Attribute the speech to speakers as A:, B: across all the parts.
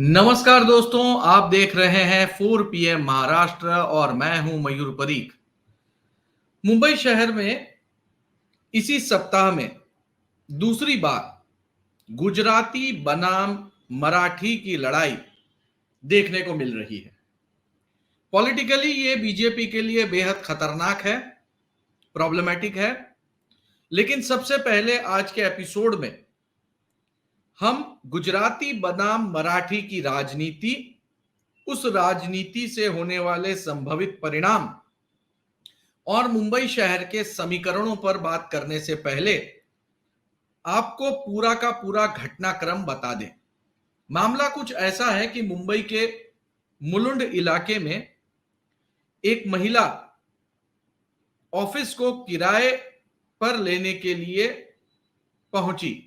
A: नमस्कार दोस्तों, आप देख रहे हैं 4 PM महाराष्ट्र और मैं हूं मयूर परीख। मुंबई शहर में इसी सप्ताह में दूसरी बार गुजराती बनाम मराठी की लड़ाई देखने को मिल रही है। पॉलिटिकली ये बीजेपी के लिए बेहद खतरनाक है, प्रॉब्लमेटिक है। लेकिन सबसे पहले आज के एपिसोड में हम गुजराती बनाम मराठी की राजनीति, उस राजनीति से होने वाले संभावित परिणाम और मुंबई शहर के समीकरणों पर बात करने से पहले आपको पूरा का पूरा घटनाक्रम बता दें। मामला कुछ ऐसा है कि मुंबई के मुलुंड इलाके में एक महिला ऑफिस को किराए पर लेने के लिए पहुंची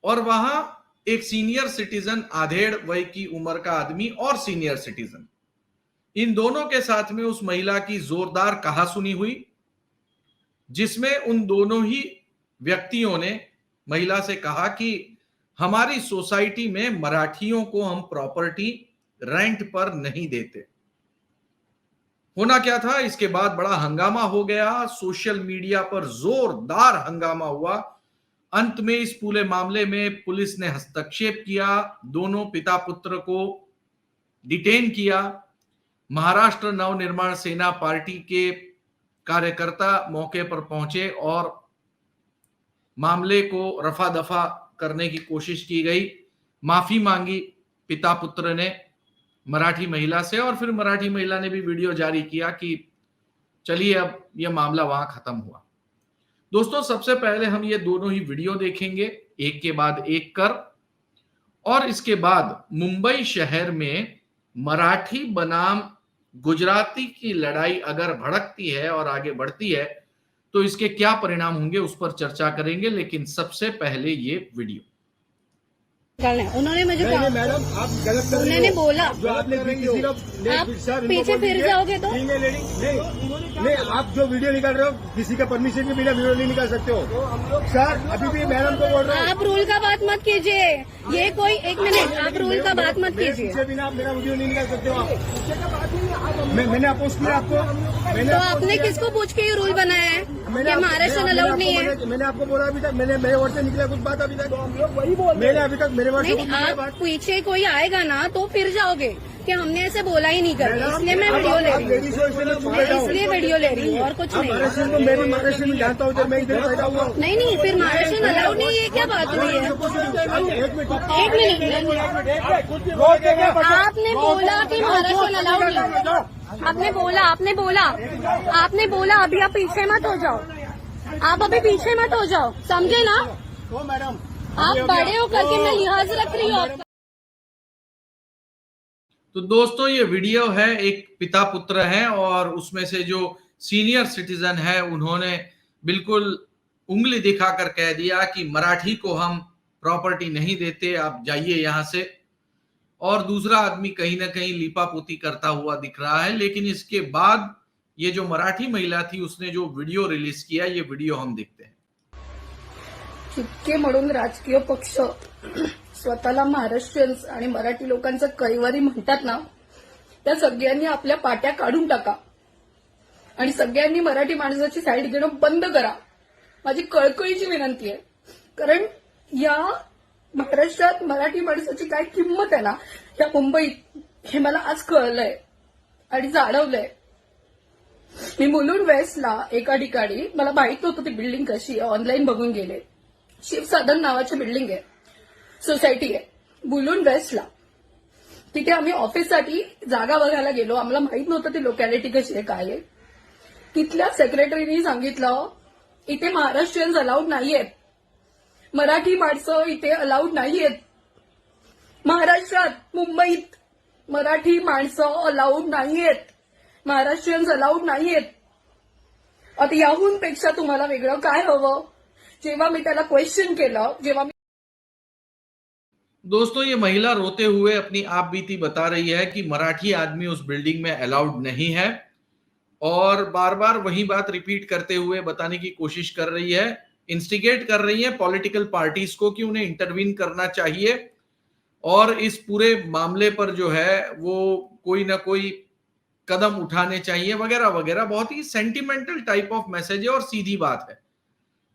A: और वहां एक सीनियर सिटीजन, आधेड़ वय की उम्र का आदमी और सीनियर सिटीजन, इन दोनों के साथ में उस महिला की जोरदार कहासुनी हुई, जिसमें उन दोनों ही व्यक्तियों ने महिला से कहा कि हमारी सोसाइटी में मराठियों को हम प्रॉपर्टी रेंट पर नहीं देते। होना क्या था, इसके बाद बड़ा हंगामा हो गया, सोशल मीडिया पर जोरदार हंगामा हुआ। अंत में इस पूरे मामले में पुलिस ने हस्तक्षेप किया, दोनों पिता पुत्र को डिटेन किया। महाराष्ट्र नवनिर्माण सेना पार्टी के कार्यकर्ता मौके पर पहुंचे और मामले को रफा दफा करने की कोशिश की गई। माफी मांगी पिता पुत्र ने मराठी महिला से और फिर मराठी महिला ने भी वीडियो जारी किया कि चलिए अब यह मामला वहां खत्म हुआ। दोस्तों, सबसे पहले हम ये दोनों ही वीडियो देखेंगे एक के बाद एक कर, और इसके बाद मुंबई शहर में मराठी बनाम गुजराती की लड़ाई अगर भड़कती है और आगे बढ़ती है तो इसके क्या परिणाम होंगे उस पर चर्चा करेंगे। लेकिन सबसे पहले ये वीडियो।
B: उन्होंने मुझे
C: नहीं, मैडम आप गलत कर रही हो।
B: उन्होंने बोला
C: जो आपने
B: आप पीछे फिर जाओगे तो
C: नहीं, आप जो वीडियो निकाल रहे हो किसी का परमिशन के बिना वीडियो नहीं निकाल सकते हो। सर अभी भी मैडम को बोल रहे हो,
B: आप रूल का बात मत कीजिए। ये कोई एक मिनट, आप रूल का बात मत कीजिए।
C: बिना आप मेरा वीडियो नहीं निकाल सकते हो आप। मैंने अपोज किया आपको।
B: तो आपने किसको पूछ के ये रूल बनाया है कि महाराष्ट्र अलाउड नहीं है?
C: मैंने आपको बोला अभी तक, मेरे वर्ड से निकला कुछ बात अभी तक मैंने अभी तक मेरे वर्ड
B: नहीं, आप पीछे कोई आएगा ना तो फिर जाओगे कि हमने ऐसे बोला ही नहीं करना, इसलिए मैं वीडियो ले रही हूँ। इसलिए वीडियो ले रही हूँ और कुछ नहीं।
C: मैं भी महाराष्ट्र में जानता हूँ, जब मैं इधर पैदा हुआ।
B: नहीं, फिर महाराष्ट्र अलाउड नहीं है, क्या बात हुई है? एक मिनट, आपने बोला कि महाराष्ट्र अलाउड नहीं। आपने बोला अभी आप पीछे मत हो जाओ, आप अभी पीछे मत हो जाओ, समझे ना?
C: मैडम
B: आप बड़े हो करके मैं लिहाज रख रही हूँ।
A: तो दोस्तों, ये वीडियो है, एक पिता पुत्र है और उसमें से जो सीनियर सिटीजन है उन्होंने बिल्कुल उंगली दिखाकर कह दिया कि मराठी को हम प्रॉपर्टी नहीं देते, आप जाइए यहां से। और दूसरा आदमी कहीं ना कहीं लीपापोती करता हुआ दिख रहा है। लेकिन इसके बाद ये जो मराठी महिला थी उसने जो वीडियो रिलीज किया, ये वीडियो हम देखते हैं।
D: इतके म्हणून राजकीय पक्ष स्वतःला महाराष्ट्रीयन्स आणि मराठी लोकांचं कैवारी म्हणतात ना, त्या सगळ्यांनी आपल्या पाट्या काढून टाका आणि सगळ्यांनी मराठी माणसाची साईड घेणं बंद करा, माझी कळकळीची विनंती आहे। कारण या महाराष्ट्रात मराठी माणसाची काय किंमत आहे ना या मुंबईत, हे मला आज कळलंय आणि जाणवलंय। मी मुलुंड वेस्टला एका ठिकाणी, मला माहित नव्हतं ती बिल्डिंग कशी आहे, ऑनलाईन बघून गेले। शिवसाधन नावाची बिल्डिंग आहे, सोसायटी आहे मुलुंड वेस्टला। तिथे आम्ही ऑफिससाठी जागा बघायला गेलो, आम्हाला माहित नव्हतं ती लोकॅलिटी कशी आहे, काय आहे। तिथल्या सेक्रेटरीनी सांगितलं इथे महाराष्ट्रीयन्स अलाउड नाहीयेत, मराठी माणसं इथे अलाउड नाहीयेत। महाराष्ट्रात मुंबईत मराठी माणसं अलाउड नाहीयेत, महाराष्ट्रीयन्स अलाउड नाहीयेत। आता याहून पेक्षा तुम्हाला वेगळं काय हवं? जेव्हा मी त्याला क्वेश्चन केलं, जेव्हा
A: दोस्तों, ये महिला रोते हुए अपनी आप बीती बता रही है कि मराठी आदमी उस बिल्डिंग में अलाउड नहीं है और बार बार वही बात रिपीट करते हुए बताने की कोशिश कर रही है, इंस्टिगेट कर रही है पॉलिटिकल पार्टीज को कि उन्हें इंटरवीन करना चाहिए और इस पूरे मामले पर जो है वो कोई ना कोई कदम उठाने चाहिए वगैरह वगैरह। बहुत ही सेंटिमेंटल टाइप ऑफ मैसेज है और सीधी बात है।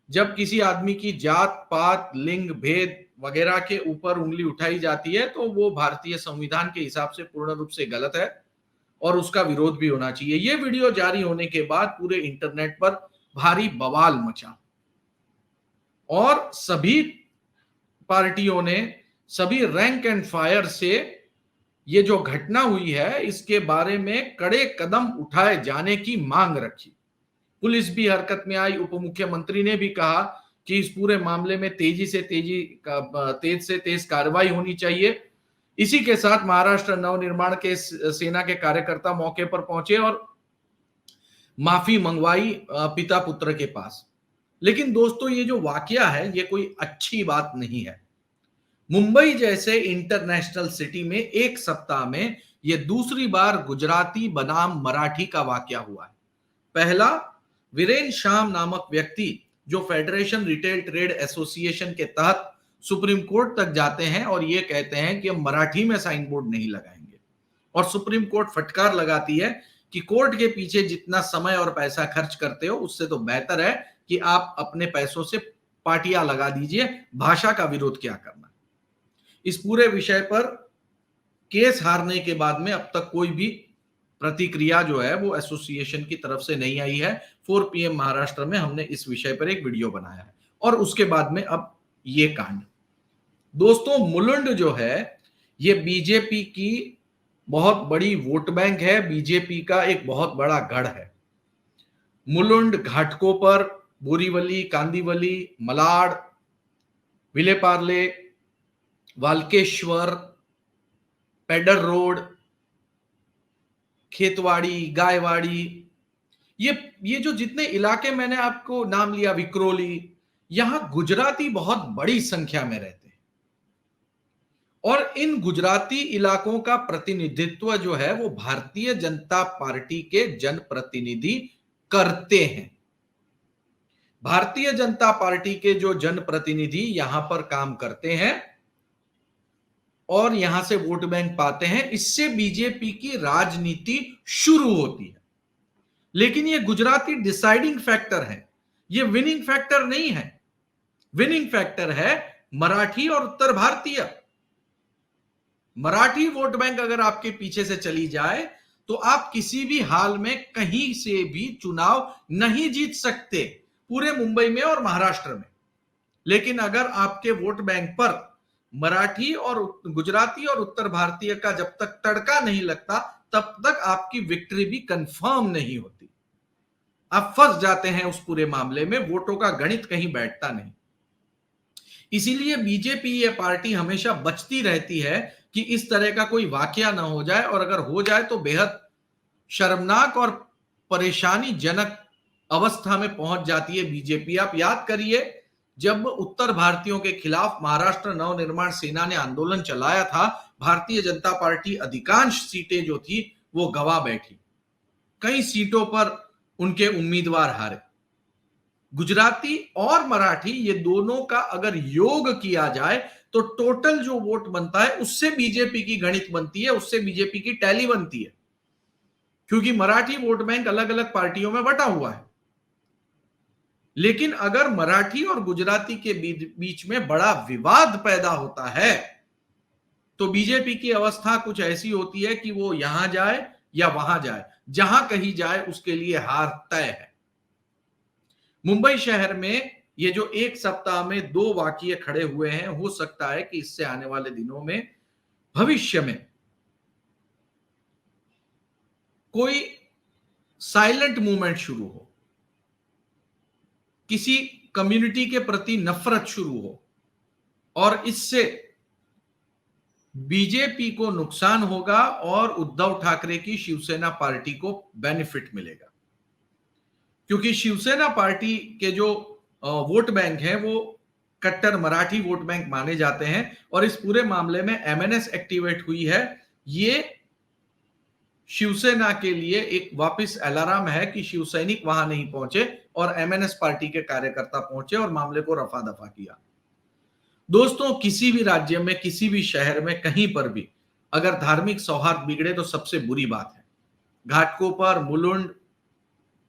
A: जब किसी आदमी की जात पात लिंग भेद वगैरह के ऊपर उंगली उठाई जाती है तो वो भारतीय संविधान के हिसाब से पूर्ण रूप से गलत है और उसका विरोध भी होना चाहिए। ये वीडियो जारी होने के बाद पूरे इंटरनेट पर भारी बवाल मचा और सभी पार्टियों ने, सभी रैंक एंड फायर से ये जो घटना हुई है इसके बारे में कड़े कदम उठाए जाने की मांग रखी। पुलिस भी हरकत में आई। उप मुख्यमंत्री ने भी कहा कि इस पूरे मामले में तेज से तेज कार्रवाई होनी चाहिए। इसी के साथ महाराष्ट्र नवनिर्माण के सेना के कार्यकर्ता मौके पर पहुंचे और माफी मंगवाई पिता पुत्र के पास। लेकिन दोस्तों ये जो वाकया है ये कोई अच्छी बात नहीं है। मुंबई जैसे इंटरनेशनल सिटी में एक सप्ताह में ये दूसरी बार गुजराती बनाम मराठी का वाकया हुआ है। पहला, वीरेन श्याम नामक व्यक्ति जो फेडरेशन रिटेल ट्रेड एसोसिएशन के तहत सुप्रीम कोर्ट तक जाते हैं और ये कहते हैं कि हम मराठी में साइन बोर्ड नहीं लगाएंगे, और सुप्रीम कोर्ट फटकार लगाती है कि कोर्ट के पीछे जितना समय और पैसा खर्च करते हो उससे तो बेहतर है कि आप अपने पैसों से पाटियां लगा दीजिए, भाषा का विरोध क्या करना। इस पूरे विषय पर केस हारने के बाद में अब तक कोई भी प्रतिक्रिया जो है वो एसोसिएशन की तरफ से नहीं आई है। 4 PM महाराष्ट्र में हमने इस विषय पर एक वीडियो बनाया है और उसके बाद में अब ये कांड। दोस्तों मुलुंड जो है ये बीजेपी की बहुत बड़ी वोट बैंक है, बीजेपी का एक बहुत बड़ा गढ़ है। मुलुंड घाटकों पर बोरीवली, कांदिवली, मलाड, विलेपार्ले, वाल्केश्वर, पेडर रोड, खेतवाड़ी, गायवाड़ी, ये जो जितने इलाके मैंने आपको नाम लिया, विक्रोली, यहां गुजराती बहुत बड़ी संख्या में रहते हैं और इन गुजराती इलाकों का प्रतिनिधित्व जो है वो भारतीय जनता पार्टी के जनप्रतिनिधि करते हैं। भारतीय जनता पार्टी के जो जनप्रतिनिधि यहां पर काम करते हैं और यहां से वोट बैंक पाते हैं, इससे बीजेपी की राजनीति शुरू होती है। लेकिन ये गुजराती डिसाइडिंग फैक्टर है, ये विनिंग फैक्टर नहीं है। विनिंग फैक्टर है मराठी और उत्तर भारतीय। मराठी वोट बैंक अगर आपके पीछे से चली जाए तो आप किसी भी हाल में कहीं से भी चुनाव नहीं जीत सकते पूरे मुंबई में और महाराष्ट्र में। लेकिन अगर आपके वोट बैंक पर मराठी और गुजराती और उत्तर भारतीय का जब तक तड़का नहीं लगता तब तक आपकी विक्ट्री भी कंफर्म नहीं होती। आप फंस जाते हैं उस पूरे मामले में, वोटों का गणित कहीं बैठता नहीं। इसीलिए बीजेपी ये पार्टी हमेशा बचती रहती है कि इस तरह का कोई वाकया ना हो जाए, और अगर हो जाए तो बेहद शर्मनाक और परेशानीजनक अवस्था में पहुंच जाती है बीजेपी। आप याद करिए जब उत्तर भारतीयों के खिलाफ महाराष्ट्र नवनिर्माण सेना ने आंदोलन चलाया था, भारतीय जनता पार्टी अधिकांश सीटें जो थी वो गवा बैठी। कई सीटों पर उनके उम्मीदवार हारे। गुजराती और मराठी ये दोनों का अगर योग किया जाए तो टोटल जो वोट बनता है उससे बीजेपी की गणित बनती है, उससे बीजेपी की टैली बनती है, क्योंकि मराठी वोट बैंक अलग अलग पार्टियों में बटा हुआ है। लेकिन अगर मराठी और गुजराती के बीच में बड़ा विवाद पैदा होता है तो बीजेपी की अवस्था कुछ ऐसी होती है कि वो यहां जाए या वहां जाए, जहां कहीं जाए उसके लिए हार तय है। मुंबई शहर में ये जो एक सप्ताह में 2 वाकये खड़े हुए हैं, हो सकता है कि इससे आने वाले दिनों में भविष्य में कोई साइलेंट मूवमेंट शुरू हो, किसी कम्युनिटी के प्रति नफरत शुरू हो, और इससे बीजेपी को नुकसान होगा और उद्धव ठाकरे की शिवसेना पार्टी को बेनिफिट मिलेगा। क्योंकि शिवसेना पार्टी के जो वोट बैंक हैं वो कट्टर मराठी वोट बैंक माने जाते हैं, और इस पूरे मामले में एमएनएस एक्टिवेट हुई है। ये शिवसेना के लिए एक वापस अलार्म है कि शिवसैनिक वहां नहीं पहुंचे और एमएनएस पार्टी के कार्यकर्ता पहुंचे और मामले को रफा दफा किया। दोस्तों, किसी भी राज्य में, किसी भी शहर में, कहीं पर भी अगर धार्मिक सौहार्द बिगड़े तो सबसे बुरी बात है। घाटकोपर, मुलुंड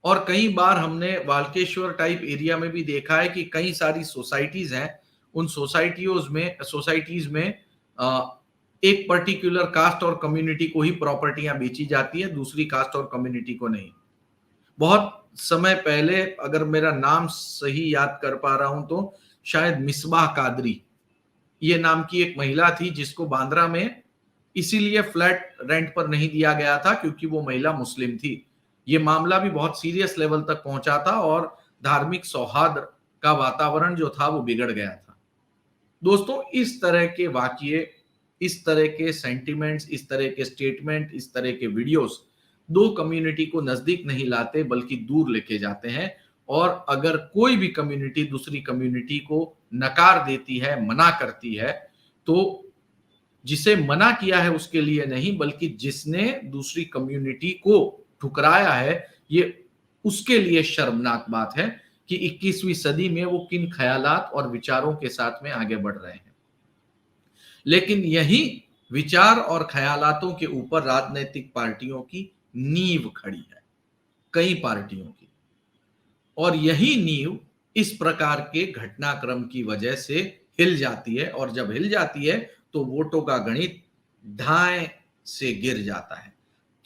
A: और कई बार हमने वाल्केश्वर टाइप एरिया में भी देखा है कि कई सारी सोसाइटीज हैं, उन सोसाइटीज में एक पर्टिकुलर कास्ट और कम्युनिटी को ही प्रॉपर्टियां बेची जाती है, दूसरी कास्ट और कम्युनिटी को नहीं। बहुत समय पहले, अगर मेरा नाम सही याद कर पा रहा हूं तो शायद मिसबाह कादरी ये नाम की एक महिला थी, जिसको बांद्रा में इसीलिए फ्लैट रेंट पर नहीं दिया गया था क्योंकि वो महिला मुस्लिम थी। ये मामला भी बहुत सीरियस लेवल तक पहुंचा था और धार्मिक सौहार्द का वातावरण जो था वो बिगड़ गया था। दोस्तों, इस तरह के वाकये, इस तरह के सेंटिमेंट्स, इस तरह के स्टेटमेंट, इस तरह के वीडियोस दो कम्युनिटी को नजदीक नहीं लाते बल्कि दूर लेके जाते हैं। और अगर कोई भी कम्युनिटी दूसरी कम्युनिटी को नकार देती है, मना करती है, तो जिसे मना किया है उसके लिए नहीं, बल्कि जिसने दूसरी कम्युनिटी को ठुकराया है, ये उसके लिए शर्मनाक बात है कि 21वीं सदी में वो किन ख्यालात और विचारों के साथ में आगे बढ़ रहे हैं। लेकिन यही विचार और ख्यालातों के ऊपर राजनीतिक पार्टियों की नींव खड़ी है, कई पार्टियों की, और यही नींव इस प्रकार के घटनाक्रम की वजह से हिल जाती है। और जब हिल जाती है तो वोटों का गणित ढाए से गिर जाता है।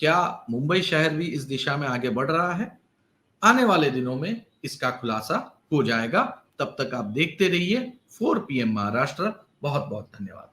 A: क्या मुंबई शहर भी इस दिशा में आगे बढ़ रहा है? आने वाले दिनों में इसका खुलासा हो जाएगा। तब तक आप देखते रहिए 4 PM महाराष्ट्र। बहुत बहुत धन्यवाद।